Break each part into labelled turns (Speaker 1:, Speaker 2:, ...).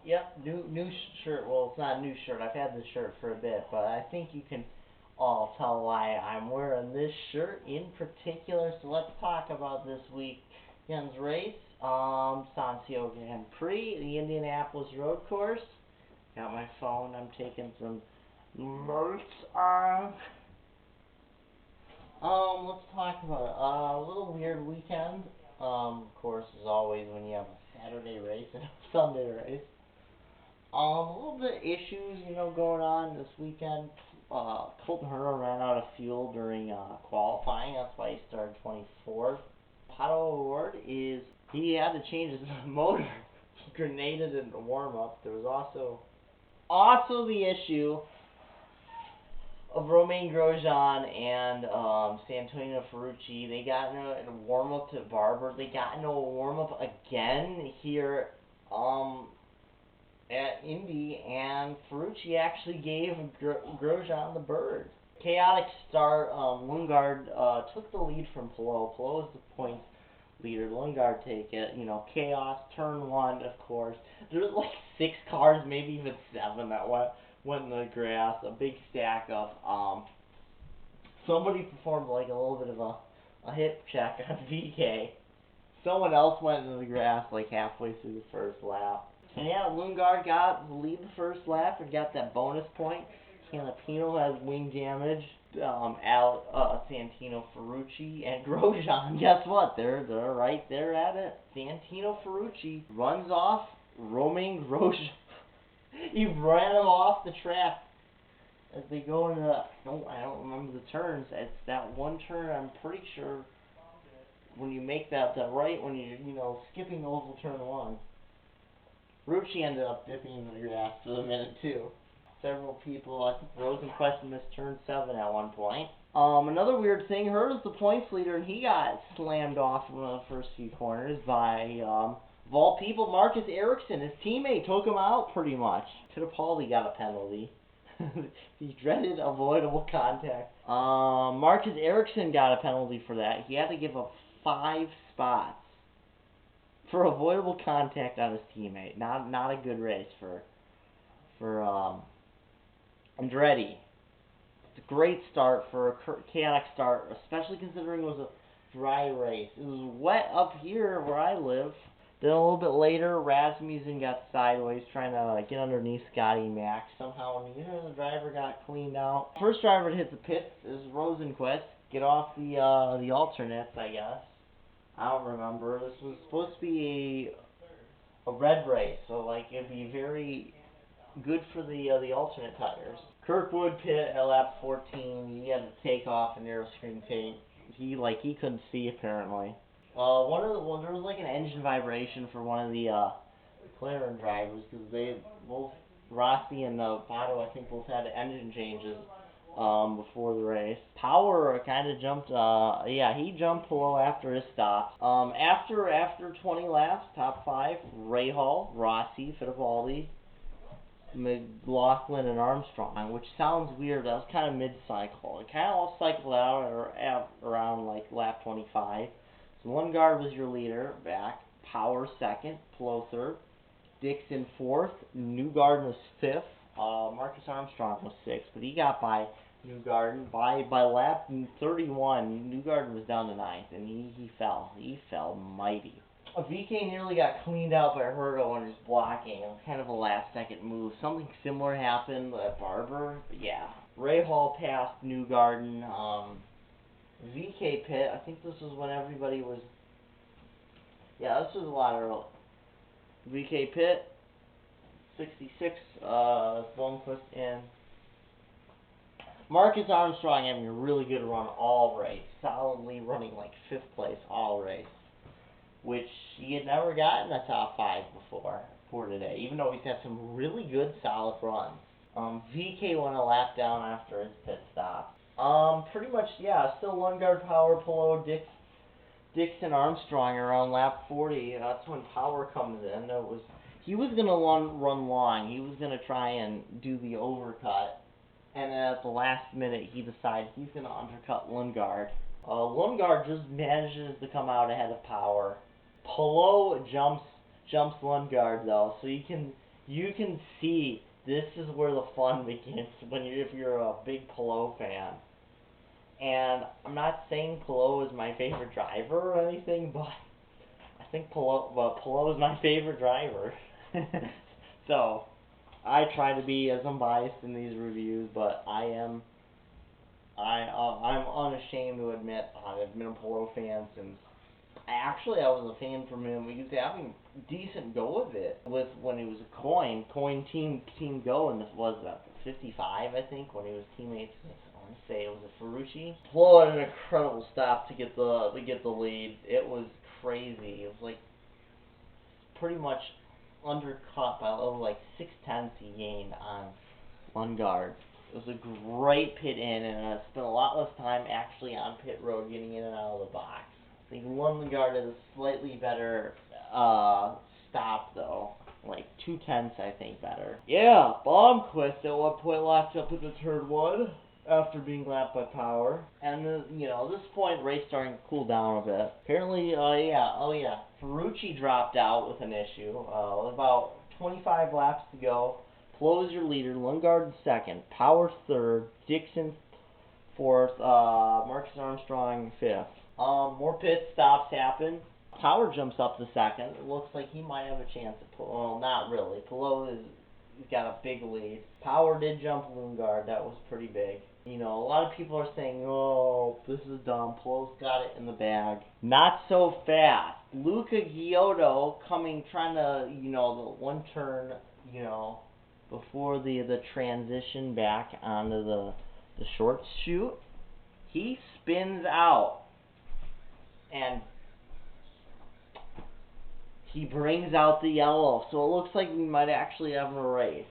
Speaker 1: Yep, new shirt. Well, it's not a new shirt. I've had this shirt for a bit, but I think you can all tell why I'm wearing this shirt in particular. So let's talk about this weekend's race. Sonsio Grand Prix, the Indianapolis Road Course. Got my phone. I'm taking some notes on. Let's talk about it. A little weird weekend. Of course, as always, when you have a Saturday race and a Sunday race. A little bit of issues, going on this weekend. Colton Herta ran out of fuel during qualifying. That's why he started 24th. Pato O'Ward is he had to change his motor. He grenaded in the warm-up. There was also the issue of Romain Grosjean and Antonio Ferrucci. They got in a warm-up to Barber. They got into a warm-up again here at Indy, and Ferrucci actually gave Grosjean the bird. Chaotic start. Lundgaard took the lead from Palou. Palou is the points leader. Lundgaard take it. Chaos. Turn one, of course. There was like 6 cars, maybe even 7 that went in the grass. A big stack of somebody performed like a little bit of a hip check on VK. Someone else went into the grass like halfway through the first lap. And yeah, Lundgaard got the lead the first lap and got that bonus point. Canapino has wing damage. Santino Ferrucci and Grosjean. Guess what? They're right there at it. Santino Ferrucci runs off Romain Grosjean. He ran him off the track as they go into I don't remember the turns. It's that one turn. I'm pretty sure when you make that right when you're skipping oval turn 1. Ferrucci ended up dipping into the grass for the minute too. Several people, I think Rosenquist missed turn 7 at one point. Another weird thing, Herta's the points leader, and he got slammed off in one of the first few corners by, of all people, Marcus Ericsson. His teammate took him out pretty much. Fittipaldi got a penalty. The dreaded avoidable contact. Marcus Ericsson got a penalty for that. He had to give up 5 spots for avoidable contact on his teammate. Not a good race for Andretti. It's a great start for a chaotic start, especially considering it was a dry race. It was wet up here where I live. Then a little bit later, Rasmussen got sideways trying to get underneath Scotty Mack. Somehow neither of the driver got cleaned out. First driver to hit the pits is Rosenquist. Get off the alternates, I guess. I don't remember. This was supposed to be a red race, so it'd be very good for the alternate tires. Kirkwood pit at lap 14. He had to take off an aeroscreen tape. He couldn't see apparently. There was an engine vibration for one of the McLaren drivers because both Rossi and Pato I think both had engine changes before the race. Power kind of jumped. He jumped Palou after his stop. After 20 laps, top 5: Rahal, Rossi, Fittipaldi, McLaughlin, and Armstrong, which sounds weird. That was kind of mid-cycle. It kind of all cycled out at around lap 25. So Lundgaard was your leader back. Power second. Palou third. Dixon fourth. Newgarden was fifth. Marcus Armstrong was sixth, but he got by Newgarden. By lap 31, Newgarden was down to 9th, and he fell. He fell mighty. VK nearly got cleaned out by Herta when he was blocking. It was kind of a last-second move. Something similar happened at Barber. But yeah. Rahal passed Newgarden. VK pit. I think this was when everybody was... Yeah, this was a lot early. VK pit. 66. Blomqvist in. Marcus Armstrong having a really good run all race. Solidly running 5th place all race, which he had never gotten a top 5 before today, even though he's had some really good solid runs. VK went a lap down after his pit stop. Pretty much, yeah, still Lundgaard, Power, Palou, Dixon, Armstrong around lap 40. That's when Power comes in. He was going to run long. He was going to try and do the overcut. And then at the last minute, he decides he's going to undercut Lundgaard. Lundgaard just manages to come out ahead of Power. Palou jumps Lundgaard though, so he can you can see this is where the fun begins if you're a big Palou fan. And I'm not saying Palou is my favorite driver or anything, but I think Palou is my favorite driver. So I try to be as unbiased in these reviews, but I'm unashamed to admit I've been a Palou fan since. I was a fan from him. He was having decent go of it when he was a coin team go, and this was 55, I think, when he was teammates with, I want to say it was a Ferrucci. Palou had an incredible stop to get the lead. It was crazy. It was like pretty much undercut by like 6/10 he gained on Lundgaard. It was a great pit in, and I spent a lot less time actually on pit road getting in and out of the box. I think Lundgaard had a slightly better stop though, like 2/10 I think better. Yeah, Blomqvist at one point locked up in the turn one after being lapped by Power, and at this point race starting to cool down a bit. Apparently, Ferrucci dropped out with an issue. With about 25 laps to go. Palou is your leader, Lundgaard second, Power third, Dixon fourth, Marcus Armstrong fifth. More pit stops happen. Power jumps up to second. It looks like he might have a chance at well, not really. Palou he's got a big lead. Power did jump Lundgaard. That was pretty big. A lot of people are saying, oh, this is dumb. Palou's got it in the bag. Not so fast. Luca Giotto trying to, the one turn, before the transition back onto the short chute. He spins out. And he brings out the yellow, so it looks like we might actually have a race.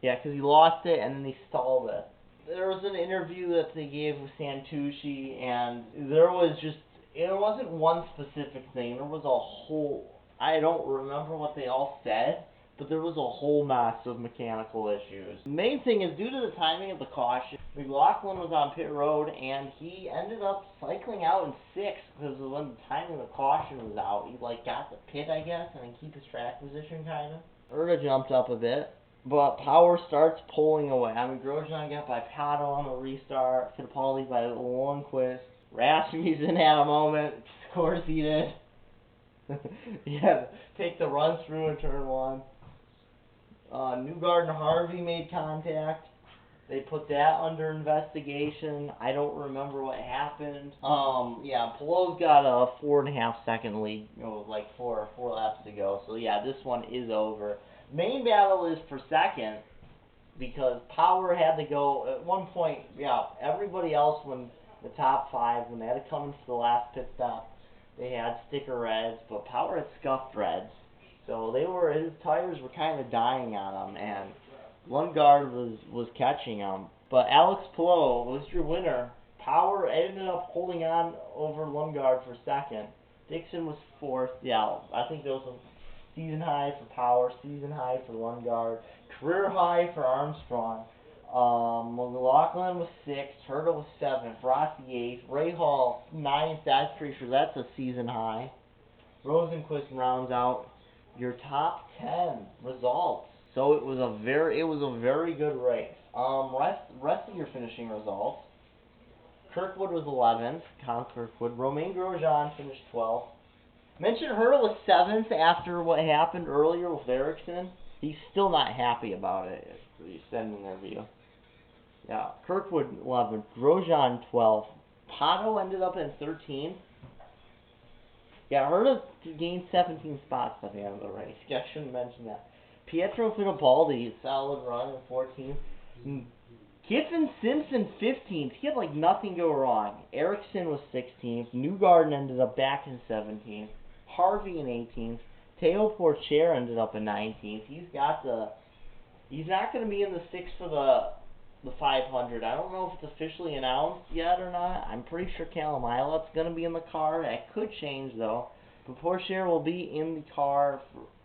Speaker 1: Yeah, because he lost it and then he stalled it. There was an interview that they gave with Santucci, and it wasn't one specific thing. There was a whole, I don't remember what they all said, but there was a whole mess of mechanical issues. The main thing is, due to the timing of the caution, McLaughlin was on pit road, and he ended up cycling out in sixth because when the timing of the caution was out, he got the pit, I guess, and then keep his track position kind of. Erta jumped up a bit, but Power starts pulling away. Grosjean got by Pato on the restart, Fittipaldi by Lundqvist. Rasmussen had a moment, of course he did. He had to take the run through in turn one. Newgarden and Harvey made contact. They put that under investigation. I don't remember what happened. Palou's got a 4.5 second lead, like four laps to go. So yeah, this one is over. Main battle is for second because Power had to go at one point. Yeah, everybody else, when the top five, when they had to come into the last pit stop, they had sticker reds, but Power had scuffed reds. So his tires were kind of dying on him, and Lundgaard was catching him. But Alex Palou was your winner. Power ended up holding on over Lundgaard for second. Dixon was fourth. Yeah, I think there was a season high for Power, season high for Lundgaard, career high for Armstrong. McLaughlin was sixth, Herta was seventh, Rossi eighth, Ray Hall ninth. That's pretty sure that's a season high. Rosenqvist rounds out your top 10 results. So it was a very good race. Rest of your finishing results. Kirkwood was 11th, Kyle Kirkwood. Romain Grosjean finished 12th. Mentioned Herta was 7th after what happened earlier with Ericsson. He's still not happy about it. He said in an interview. Yeah, Kirkwood 11th, Grosjean 12th. Pato ended up in 13th. Yeah, Herta gained 17 spots by the end of the race. Yeah, I shouldn't mention that. Pietro Fittipaldi, solid run in 14th. Kiffin Simpson 15th. He had nothing go wrong. Ericsson was 16th. Newgarden ended up back in 17th. Harvey in 18th. Teo Porcher ended up in 19th. He's not going to be in the 6 for the 500. I don't know if it's officially announced yet or not. I'm pretty sure Callum Ilett's going to be in the car. That could change though. But Porcher will be in the car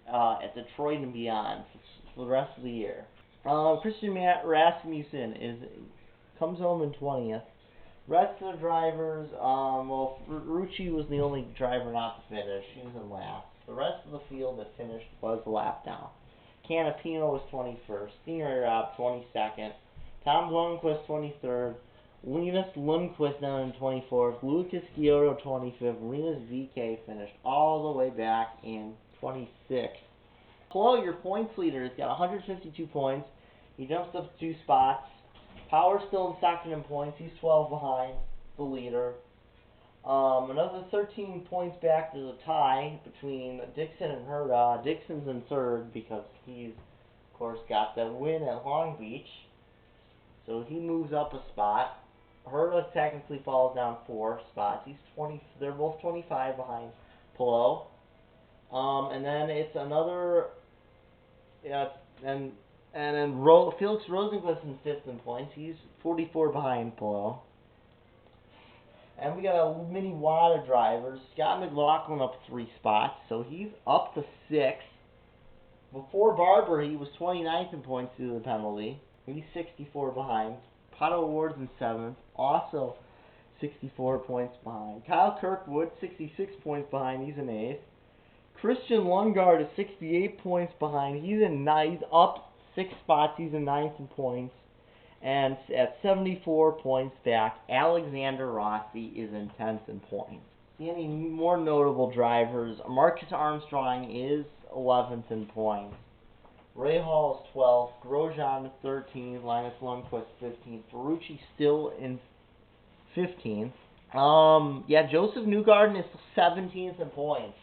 Speaker 1: at Detroit and beyond for the rest of the year. Christian Rasmussen comes home in 20th. Rest of the drivers, Ferrucci was the only driver not to finish. He was in last. The rest of the field that finished was a lap down. Canapino was 21st. Stingray Rob 22nd. Tom Lundquist 23rd. Linus Lundquist down in 24th. Lucas Giotto 25th. Linus VK finished all the way back in 26th. Hello, your points leader. He's got 152 points. He jumps up 2 spots. Power's still in second in points. He's 12 behind the leader. Another 13 points back to the tie between Dixon and Herta. Dixon's in third because he's, of course, got the win at Long Beach. So he moves up a spot. Herta technically falls down 4 spots. He's 20. They're both 25 behind Pillow. And then it's another. Yeah, and then Felix Rosenquist in 5th in points. He's 44 behind Pillow. And we got a mini wad of drivers. Scott McLaughlin up 3 spots, so he's up to 6th. Before Barber, he was 29th in points due to the penalty. He's 64 behind. Pato Ward's in 7th, also 64 points behind. Kyle Kirkwood, 66 points behind. He's in 8th. Christian Lundgaard is 68 points behind. He's up 6 spots. He's in 9th in points. And at 74 points back, Alexander Rossi is in 10th in points. See any more notable drivers? Marcus Armstrong is 11th in points. Ray Hall is 12th. Grosjean is 13th. Linus Lundquist 15th. Ferrucci still in 15th. Joseph Newgarden is 17th in points.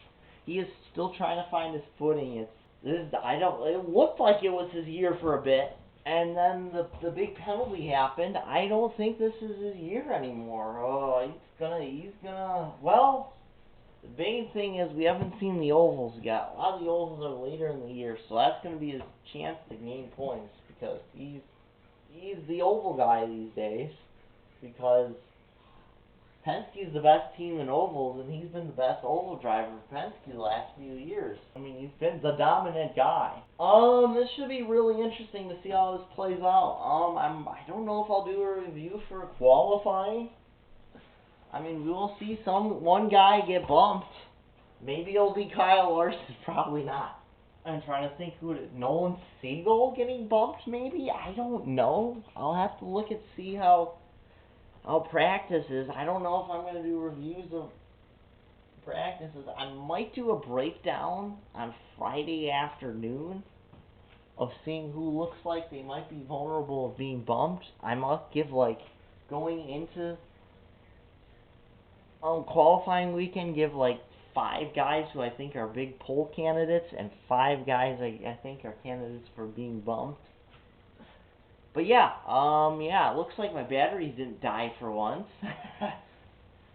Speaker 1: He is still trying to find his footing. It looked like it was his year for a bit. And then the big penalty happened. I don't think this is his year anymore. Oh, well, the big thing is we haven't seen the ovals yet. A lot of the ovals are later in the year, so that's going to be his chance to gain points because he's the oval guy these days because Penske's the best team in ovals, and he's been the best oval driver for Penske the last few years. I mean, he's been the dominant guy. This should be really interesting to see how this plays out. I don't know if I'll do a review for qualifying. I mean, we will see one guy get bumped. Maybe it'll be Kyle Larson, probably not. I'm trying to think who it is. Nolan Siegel getting bumped, maybe? I don't know. I'll have to look and see how practices. I don't know if I'm going to do reviews of practices. I might do a breakdown on Friday afternoon of seeing who looks like they might be vulnerable of being bumped. I must give, going into qualifying weekend, give 5 guys who I think are big poll candidates and 5 guys I think are candidates for being bumped. But it looks like my batteries didn't die for once.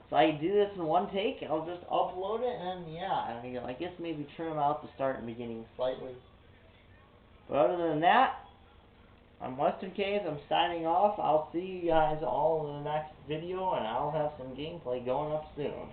Speaker 1: So I do this in one take. I'll just upload it and I guess maybe trim out the start and beginning slightly. But other than that, I'm Western Caves. I'm signing off. I'll see you guys all in the next video, and I'll have some gameplay going up soon.